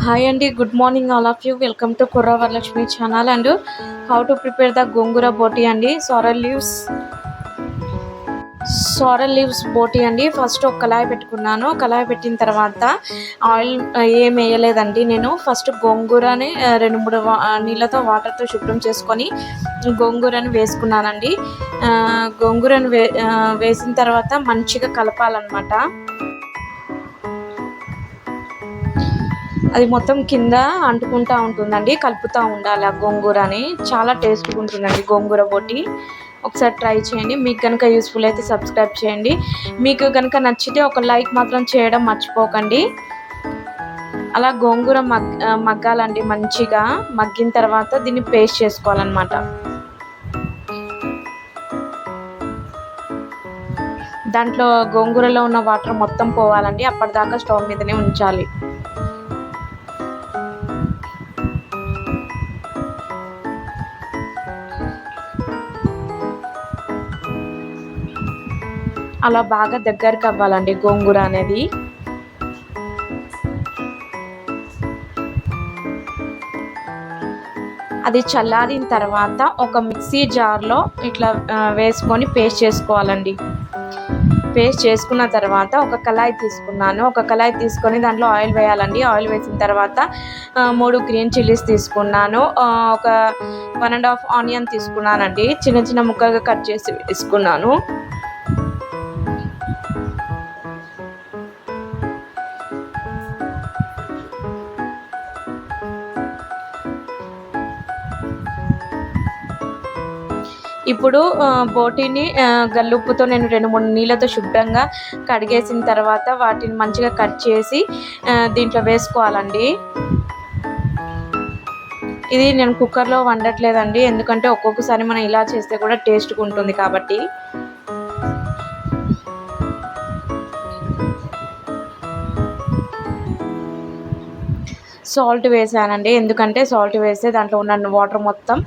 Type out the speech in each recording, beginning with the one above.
Hi Andy, good morning all of you. Welcome to Kurra Varalakshmi channel and how to prepare the gongura boti andi sorrel leaves boti andi. First ఒక కళాయి పెట్టుకున్నాను. కళాయి పెట్టిన తర్వాత oil ఏం వేయలేదండి. నేను ఫస్ట్ గోంగూరని రెండు మూడు నీళ్ళతో వాటర్తో శుభ్రం చేసుకొని గోంగూరని వేసుకున్నానండి. గోంగూరని వేసిన తర్వాత మంచిగా కలపాలన్నమాట. అది మొత్తం కింద అంటుకుంటా ఉంటుందండి. కలుపుతూ ఉండాలి ఆ గోంగూరని. చాలా టేస్ట్గా ఉంటుందండి గోంగూర బోటి. ఒకసారి ట్రై చేయండి. మీకు కనుక యూస్ఫుల్ అయితే సబ్స్క్రైబ్ చేయండి. మీకు కనుక నచ్చితే ఒక లైక్ మాత్రం చేయడం మర్చిపోకండి. అలా గోంగూర మగ్గాలండి. మంచిగా మగ్గిన తర్వాత దీన్ని పేస్ట్ చేసుకోవాలన్నమాట. దాంట్లో గోంగూరలో ఉన్న వాటర్ మొత్తం పోవాలండి. అప్పటిదాకా స్టవ్ మీదనే ఉంచాలి. అలా బాగా దగ్గరికి అవ్వాలండి గోంగూర అనేది. అది చల్లారిన తర్వాత ఒక మిక్సీ జార్లో ఇట్లా వేసుకొని పేస్ట్ చేసుకోవాలండి. పేస్ట్ చేసుకున్న తర్వాత ఒక కళాయి తీసుకున్నాను. ఒక కళాయి తీసుకొని దాంట్లో ఆయిల్ వేయాలండి. ఆయిల్ వేసిన తర్వాత 3 గ్రీన్ చిల్లీస్ తీసుకున్నాను. ఒక 1.5 ఆనియన్ తీసుకున్నానండి. చిన్న చిన్న ముక్కలుగా కట్ చేసి వేసుకున్నాను. ఇప్పుడు బోటీని గల్లుప్పుతో నేను 2-3 నీళ్ళతో శుభ్రంగా కడిగేసిన తర్వాత వాటిని మంచిగా కట్ చేసి దీంట్లో వేసుకోవాలండి. ఇది నేను కుక్కర్లో వండట్లేదండి, ఎందుకంటే ఒక్కొక్కసారి మనం ఇలా చేస్తే కూడా టేస్ట్గా ఉంటుంది కాబట్టి. సాల్ట్ వేసానండి, ఎందుకంటే సాల్ట్ వేస్తే దాంట్లో ఉన్న వాటర్ మొత్తం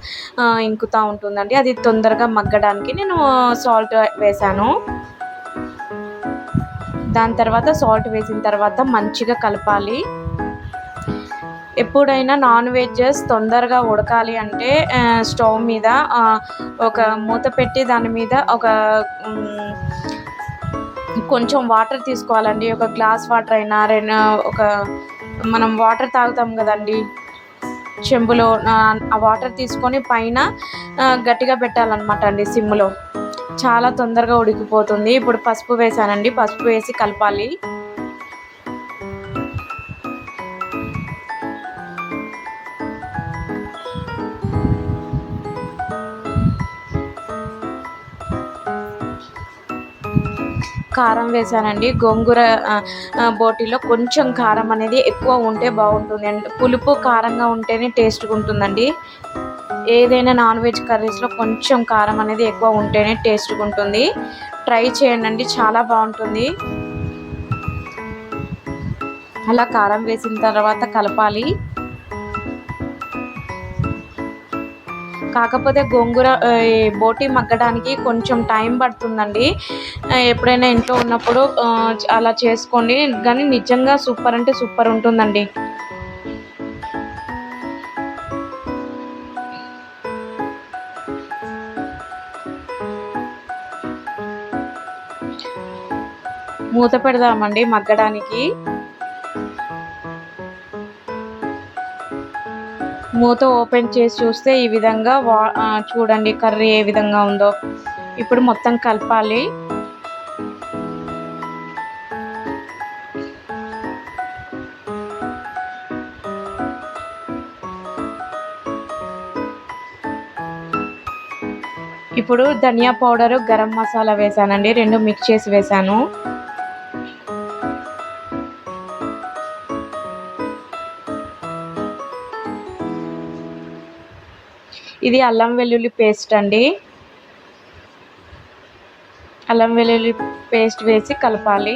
ఇంకుతూ ఉంటుందండి. అది తొందరగా మగ్గడానికి నేను సాల్ట్ వేసాను. దాని తర్వాత సాల్ట్ వేసిన తర్వాత మంచిగా కలపాలి. ఎప్పుడైనా నాన్ వెజెస్ తొందరగా ఉడకాలి అంటే స్టవ్ మీద ఒక మూత పెట్టి దాని మీద కొంచెం వాటర్ తీసుకోవాలండి. ఒక గ్లాస్ వాటర్ అయినా ఒక మనం వాటర్ తాగుతాం కదండి చెంబులో, ఆ వాటర్ తీసుకొని పైన గట్టిగా పెట్టాలన్నమాట అండి సిమ్లో. చాలా తొందరగా ఉడికిపోతుంది. ఇప్పుడు పసుపు వేసానండి. పసుపు వేసి కలపాలి. కారం వేసానండి. గోంగూర బోటీలో కొంచెం కారం అనేది ఎక్కువ ఉంటే బాగుంటుంది అండి. పులుపు కారంగా ఉంటేనే టేస్ట్గా ఉంటుందండి. ఏదైనా నాన్ వెజ్ కర్రీస్లో కొంచెం కారం అనేది ఎక్కువ ఉంటేనే టేస్ట్గా ఉంటుంది. ట్రై చేయండి, చాలా బాగుంటుంది. అలా కారం వేసిన తర్వాత కలపాలి. కాకపోతే గోంగూర బోటీ మగ్గడానికి కొంచెం టైం పడుతుందండి. ఎప్పుడైనా ఇంట్లో ఉన్నప్పుడు అలా చేసుకోండి, కానీ నిజంగా సూపర్ అంటే సూపర్ ఉంటుందండి. మూత పెడదామండి మగ్గడానికి. మూత ఓపెన్ చేసి చూస్తే ఈ విధంగా చూడండి కర్రీ ఏ విధంగా ఉందో. ఇప్పుడు మొత్తం కలపాలి. ఇప్పుడు ధనియా పౌడరు, గరం మసాలా వేసానండి. 2 మిక్స్ చేసి వేసాను. ఇది అల్లం వెల్లుల్లి పేస్ట్ అండి. అల్లం వెల్లుల్లి పేస్ట్ వేసి కలపాలి.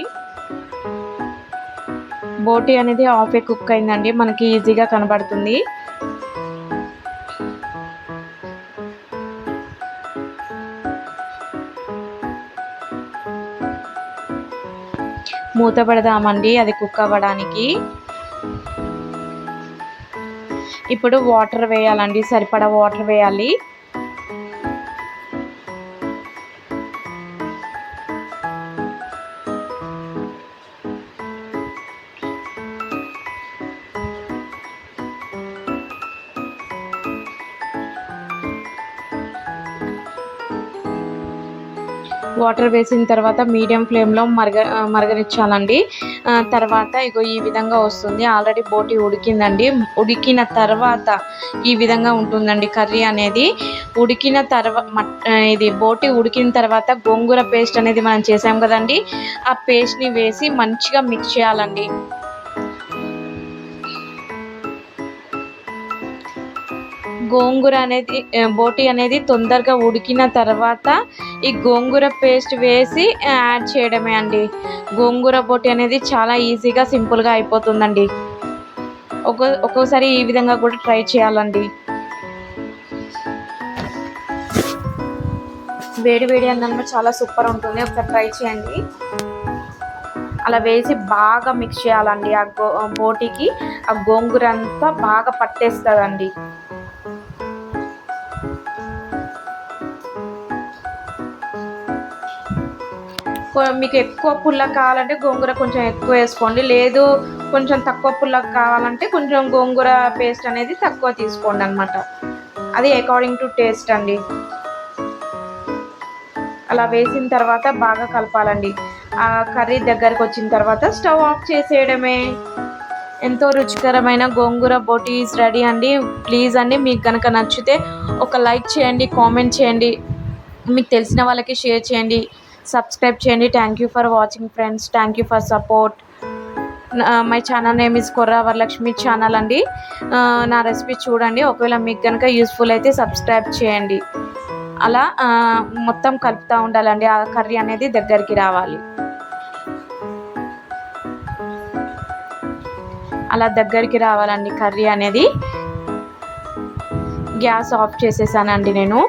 బోటీ అనేది హాఫ్ కుక్ అయిందండి, మనకి ఈజీగా కనబడుతుంది. మూత పెడదామండి అది కుక్ అవ్వడానికి. ఇప్పుడు వాటర్ వేయాలండి, సరిపడా వాటర్ వేయాలి. వాటర్ వేసిన తర్వాత మీడియం ఫ్లేమ్లో మరగనిచ్చాలండి. తర్వాత ఇగో ఈ విధంగా వస్తుంది. ఆల్రెడీ బోటి ఉడికిందండి. ఉడికిన తర్వాత ఈ విధంగా ఉంటుందండి కర్రీ అనేది. ఉడికిన ఇది బోటి ఉడికిన తర్వాత గోంగూర పేస్ట్ అనేది మనం చేసాం కదండి, ఆ పేస్ట్ని వేసి మంచిగా మిక్స్ చేయాలండి. గోంగూర అనేది బోటి అనేది తొందరగా ఉడికిన తర్వాత ఈ గోంగూర పేస్ట్ వేసి యాడ్ చేయడమే అండి. గోంగూర బోటి అనేది చాలా ఈజీగా సింపుల్గా అయిపోతుందండి. ఒక్కోసారి ఈ విధంగా కూడా ట్రై చేయాలండి. వేడి వేడి అన్నంలో చాలా సూపర్ ఉంటుంది, ఒకసారి ట్రై చేయండి. అలా వేసి బాగా మిక్స్ చేయాలండి. ఆ బోటికి ఆ గోంగూర అంతా బాగా పట్టేస్తుందండి. మీకు ఎక్కువ పుల్ల కావాలంటే గోంగూర కొంచెం ఎక్కువ వేసుకోండి, లేదు కొంచెం తక్కువ పుల్ల కావాలంటే కొంచెం గోంగూర పేస్ట్ అనేది తక్కువ తీసుకోండి అనమాట. అది అకార్డింగ్ టు టేస్ట్ అండి. అలా వేసిన తర్వాత బాగా కలపాలండి. ఆ కర్రీ దగ్గరకు వచ్చిన తర్వాత స్టవ్ ఆఫ్ చేసేయడమే. ఎంతో రుచికరమైన గోంగూర బోటి ఈజ్ రెడీ అండి. ప్లీజ్ అండి, మీకు కనుక నచ్చితే ఒక లైక్ చేయండి, కామెంట్ చేయండి, మీకు తెలిసిన వాళ్ళకి షేర్ చేయండి, సబ్స్క్రైబ్ చేయండి. Thank you for watching friends. Thank you for support. My channel name is కొర్రా Varalakshmi channel అండి. నా రెసిపీ చూడండి. ఒకవేళ మీకు కనుక యూస్ఫుల్ అయితే సబ్స్క్రైబ్ చేయండి. అలా మొత్తం కలుపుతూ ఉండాలండి. ఆ కర్రీ అనేది దగ్గరికి రావాలి. అలా దగ్గరికి రావాలండి కర్రీ అనేది. గ్యాస్ ఆఫ్ చేసేసానండి నేను.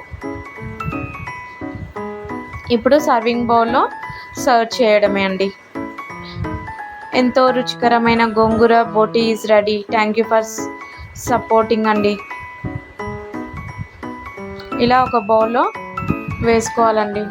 ఇప్పుడు సర్వింగ్ బౌల్లో సర్వ్ చేయడమే అండి. ఎంతో రుచికరమైన గోంగూర బోటి is ready. Thank you for supporting అండి. ఇలా ఒక బౌల్లో వేసుకోవాలండి.